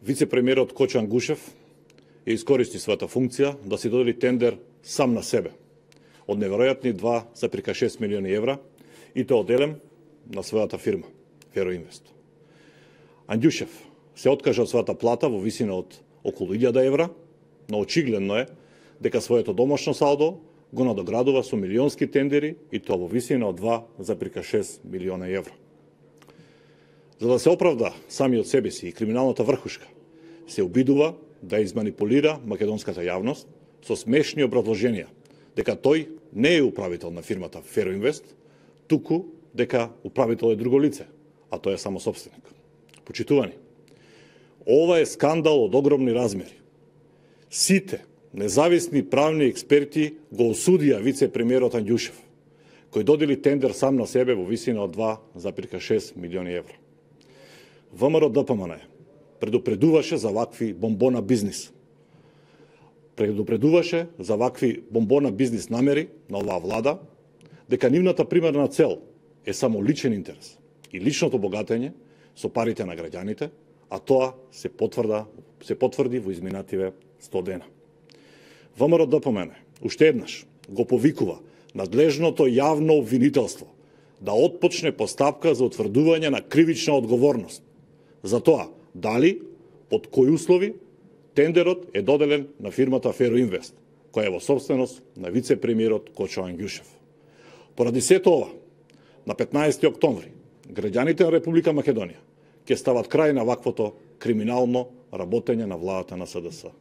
Вице-премиерот Кочо Ангушев ја искористи својата функција да си додели тендер сам на себе од неверојатни 2,6 милиони евра и тоа оделем на својата фирма Фероинвест. Ангушев се откажа од својата плата во висина од околу 1000 евра, но очигледно е дека своето домашно салдо го надоградува со милионски тендери и тоа во висина од 2,6 милиона евра. За да се оправда самиот себе си и криминалната врхушка, се обидува да изманипулира македонската јавност со смешни образложенија дека тој не е управител на фирмата Фероинвест, туку дека управител е друго лице, а тој е само собственик. Почитувани, ова е скандал од огромни размери. Сите независни правни експерти го осудија вице-премиерот Ангушев, кој додели тендер сам на себе во висина од 2,6 милиони евра. ВМРО ДПМН предупредуваше за вакви бомбона бизнис. Предупредуваше за вакви бомбона бизнис намери на оваа влада, дека нивната примерна цел е само личен интерес и личното богатење со парите на граѓаните, а тоа се потврди во изминативе 100 дена. ВМРО ДПМН уште еднаш го повикува надлежното јавно обвинителство да отпочне постапка за утврдување на кривична одговорност за тоа дали, под кои услови, тендерот е доделен на фирмата Фероинвест, која е во собственост на вице-премиерот Кочо Ангушев. Поради сето ова, на 15 октомври, граѓаните на Република Македонија ќе стават крај на ваквото криминално работење на владата на СДС.